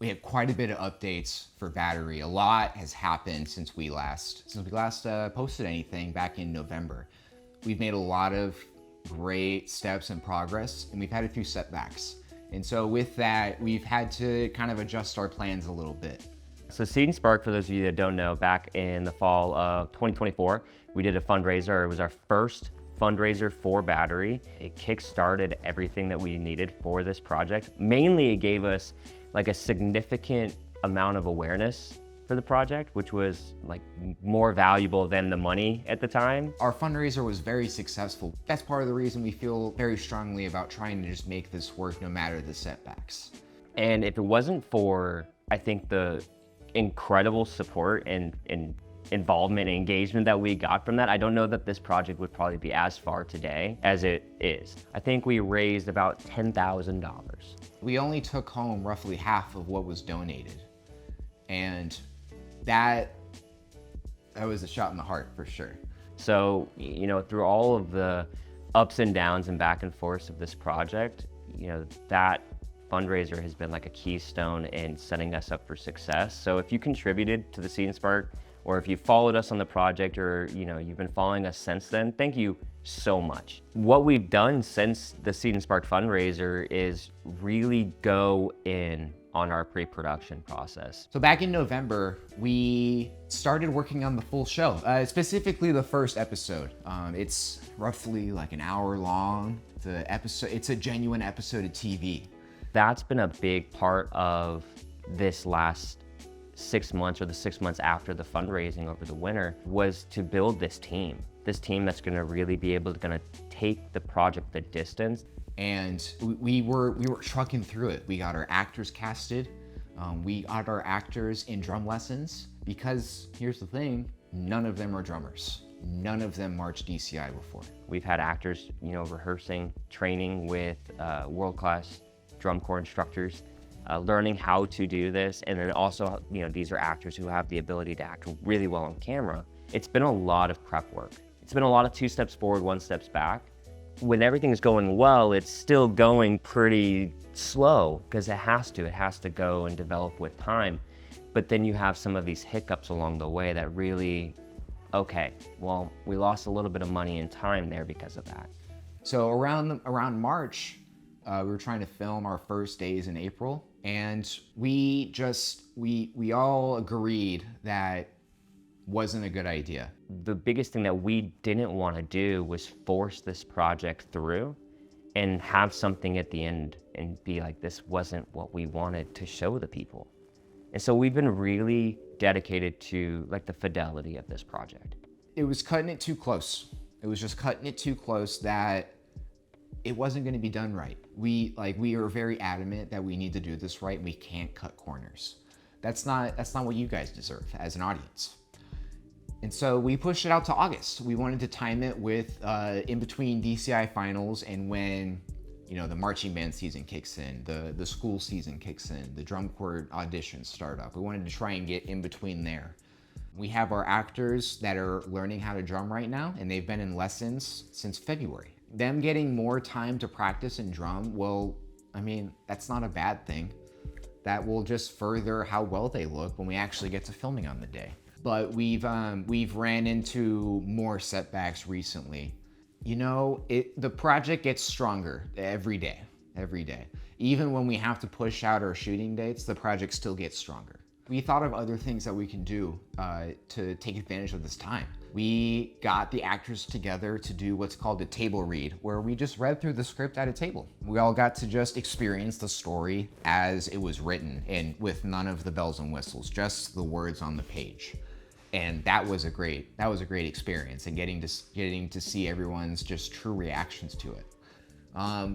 we have quite a bit of updates for Battery. A lot has happened since we last posted anything back in November. We've made a lot of great steps and progress, and we've had a few setbacks. And so with that, we've had to kind of adjust our plans a little bit. So Seed and Spark, for those of you that don't know, back in the fall of 2024, we did a fundraiser. It was our first fundraiser for Battery. It kick-started everything that we needed for this project. Mainly, it gave us like a significant amount of awareness for the project, which was like more valuable than the money at the time. Our fundraiser was very successful. That's part of the reason we feel very strongly about trying to just make this work no matter the setbacks. And if it wasn't for, I think, the incredible support and involvement and engagement that we got from that, I don't know that this project would probably be as far today as it is. I think we raised about $10,000. We only took home roughly half of what was donated. And that was a shot in the heart for sure. So, through all of the ups and downs and back and forths of this project, that fundraiser has been like a keystone in setting us up for success. So if you contributed to the Seed and Spark, or if you followed us on the project, or you've been following us since then, thank you so much. What we've done since the Seed and Spark fundraiser is really go in on our pre-production process. So back in November, we started working on the full show, specifically the first episode. It's roughly like an hour long. It's a genuine episode of TV. That's been a big part of this last 6 months, or the 6 months after the fundraising over the winter, was to build this team that's gonna really be able to take the project the distance. And we were trucking through it. We got our actors casted. We got our actors in drum lessons, because here's the thing, none of them are drummers. None of them marched DCI before. We've had actors, rehearsing, training with world-class drum corps instructors, learning how to do this. And then also, these are actors who have the ability to act really well on camera. It's been a lot of prep work. It's been a lot of 2 steps forward, 1 step back. When everything's going well, it's still going pretty slow, because it has to go and develop with time. But then you have some of these hiccups along the way that really, okay, well, we lost a little bit of money and time there because of that. So around March, we were trying to film our first days in April, and we all agreed that wasn't a good idea. The biggest thing that we didn't want to do was force this project through and have something at the end and be like, this wasn't what we wanted to show the people. And so we've been really dedicated to like the fidelity of this project. It was cutting it too close. It was just cutting it too close that it wasn't going to be done right. We are very adamant that we need to do this right. We can't cut corners. That's not what you guys deserve as an audience. And so we pushed it out to August. We wanted to time it with in between DCI finals and when the marching band season kicks in, the school season kicks in, the drum corps auditions start up. We wanted to try and get in between there. We have our actors that are learning how to drum right now, and they've been in lessons since February. Them getting more time to practice and drum, well, that's not a bad thing. That will just further how well they look when we actually get to filming on the day. But we've ran into more setbacks recently. The project gets stronger every day. Even when we have to push out our shooting dates, the project still gets stronger. We thought of other things that we can do to take advantage of this time. We got the actors together to do what's called a table read, where we just read through the script at a table. We all got to just experience the story as it was written, and with none of the bells and whistles, just the words on the page. And that was a great experience, and getting to see everyone's just true reactions to it.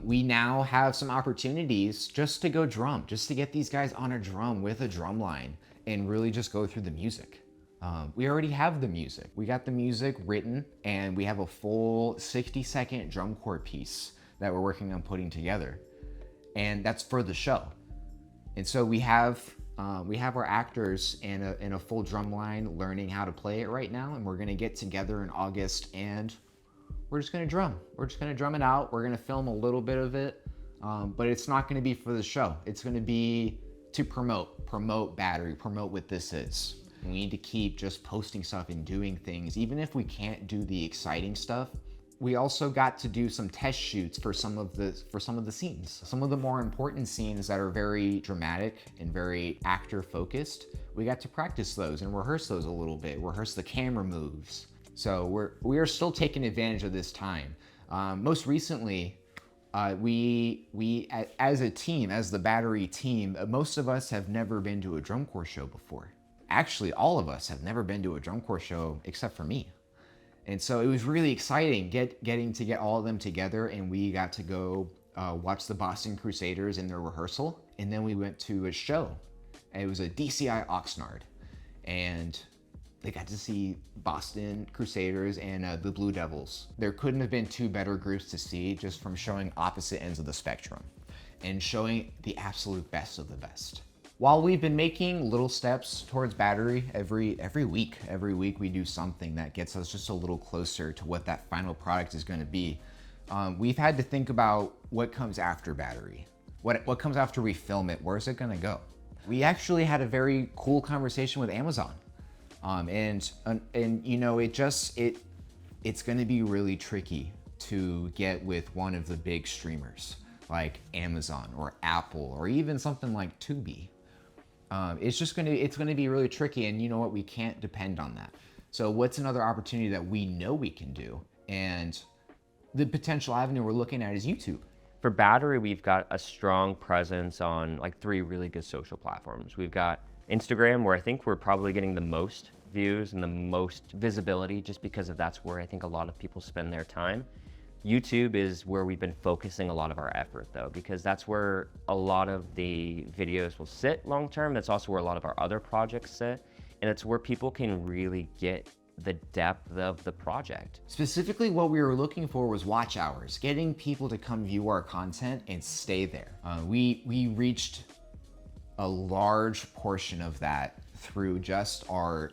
We now have some opportunities just to go drum, just to get these guys on a drum with a drum line and really just go through the music. We already have the music. We got the music written, and we have a full 60-second drum corps piece that we're working on putting together. And that's for the show. And so we have our actors in a full drum line learning how to play it right now, and we're gonna get together in August and we're just gonna drum. We're just gonna drum it out. We're gonna film a little bit of it, but it's not gonna be for the show. It's gonna be to promote Battery, promote what this is. We need to keep just posting stuff and doing things, even if we can't do the exciting stuff. We also got to do some test shoots for some of the scenes. Some of the more important scenes that are very dramatic and very actor focused, we got to practice those and rehearse those a little bit, rehearse the camera moves. So we are still taking advantage of this time. Most recently, we as a team, as the Battery team, most of us have never been to a drum corps show before. Actually, all of us have never been to a drum corps show except for me. And so it was really exciting getting to get all of them together, and we got to go watch the Boston Crusaders in their rehearsal. And then we went to a show. And it was a DCI Oxnard. And they got to see Boston Crusaders and the Blue Devils. There couldn't have been two better groups to see, just from showing opposite ends of the spectrum and showing the absolute best of the best. While we've been making little steps towards Battery every week we do something that gets us just a little closer to what that final product is going to be. We've had to think about what comes after Battery. What comes after we film it? Where's it going to go? We actually had a very cool conversation with Amazon. And you know, it's going to be really tricky to get with one of the big streamers like Amazon or Apple or even something like Tubi. It's going to be really tricky, and you know what? We can't depend on that. So what's another opportunity that we know we can do? And the potential avenue we're looking at is YouTube. For Battery, we've got a strong presence on like 3 really good social platforms. We've got Instagram, where I think we're probably getting the most views and the most visibility, just because that's where I think a lot of people spend their time. YouTube is where we've been focusing a lot of our effort, though, because that's where a lot of the videos will sit long term. That's also where a lot of our other projects sit, and it's where people can really get the depth of the project. Specifically, what we were looking for was watch hours, getting people to come view our content and stay there. We reached a large portion of that through just our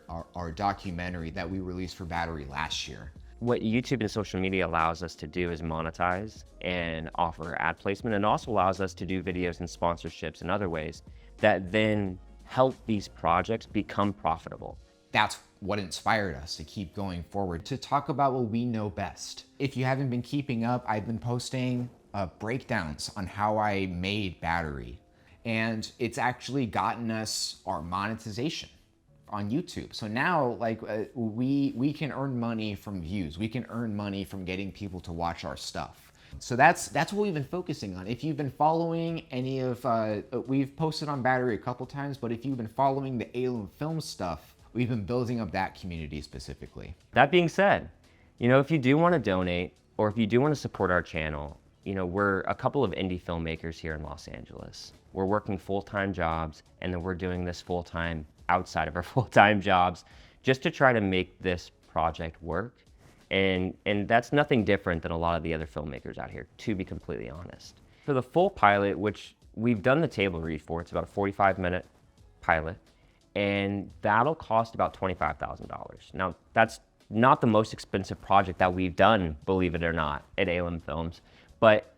documentary that we released for Battery last year. What YouTube and social media allows us to do is monetize and offer ad placement, and also allows us to do videos and sponsorships and other ways that then help these projects become profitable. That's what inspired us to keep going forward, to talk about what we know best. If you haven't been keeping up, I've been posting breakdowns on how I made Battery, and it's actually gotten us our monetization on YouTube. So now, like, we can earn money from views. We can earn money from getting people to watch our stuff. So that's what we've been focusing on. If you've been following any of, we've posted on Battery a couple times, but if you've been following the Alum Film stuff, we've been building up that community specifically. That being said, you know, if you do want to donate, or if you do want to support our channel, you know, we're a couple of indie filmmakers here in Los Angeles. We're working full-time jobs, and then we're doing this full-time outside of our full-time jobs, just to try to make this project work. And that's nothing different than a lot of the other filmmakers out here, to be completely honest. For the full pilot, which we've done the table read for, it's about a 45-minute pilot, and that'll cost about $25,000. Now, that's not the most expensive project that we've done, believe it or not, at Alum Films, but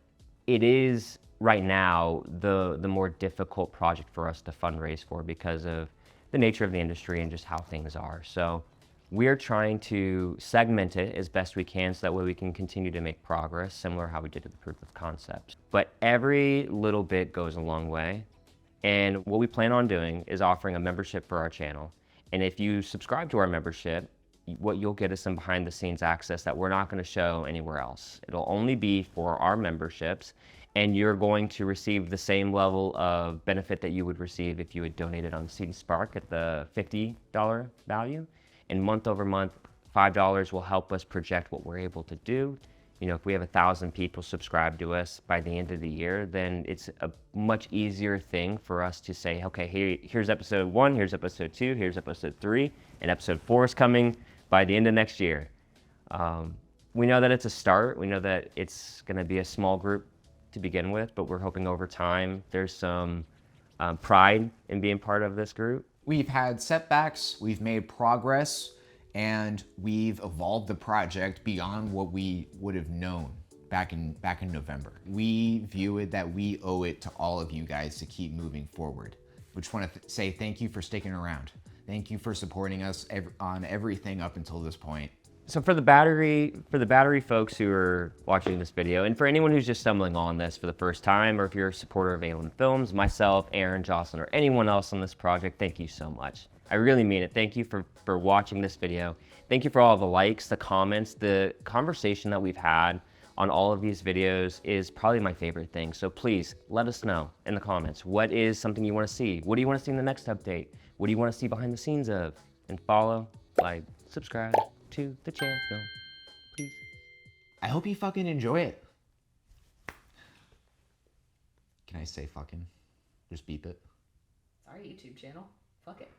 it is right now the more difficult project for us to fundraise for, because of the nature of the industry and just how things are. So we're trying to segment it as best we can, so that way we can continue to make progress, similar to how we did with the proof of concepts. But every little bit goes a long way. And what we plan on doing is offering a membership for our channel. And if you subscribe to our membership, what you'll get is some behind the scenes access that we're not going to show anywhere else. It'll only be for our memberships, and you're going to receive the same level of benefit that you would receive if you had donated on Seed Spark at the $50 value. And month over month, $5 will help us project what we're able to do. You know, if we have 1,000 people subscribe to us by the end of the year, then it's a much easier thing for us to say, okay, here's episode 1, here's episode 2, here's episode 3, and episode 4 is coming by the end of next year. We know that it's a start. We know that it's going to be a small group to begin with, but we're hoping over time there's some pride in being part of this group. We've had setbacks, we've made progress, and we've evolved the project beyond what we would have known back in November. We view it that we owe it to all of you guys to keep moving forward. We just want to say thank you for sticking around. Thank you for supporting us on everything up until this point. So for the battery folks who are watching this video, and for anyone who's just stumbling on this for the first time, or if you're a supporter of A1 Films, myself, Aaron, Jocelyn, or anyone else on this project, thank you so much. I really mean it. Thank you for watching this video. Thank you for all the likes, the comments, the conversation that we've had on all of these videos is probably my favorite thing. So please let us know in the comments. What is something you want to see? What do you want to see in the next update? What do you want to see behind the scenes of? And follow, like, subscribe to the channel, please. I hope you fucking enjoy it. Can I say fucking? Just beep it. It's our YouTube channel. Fuck it.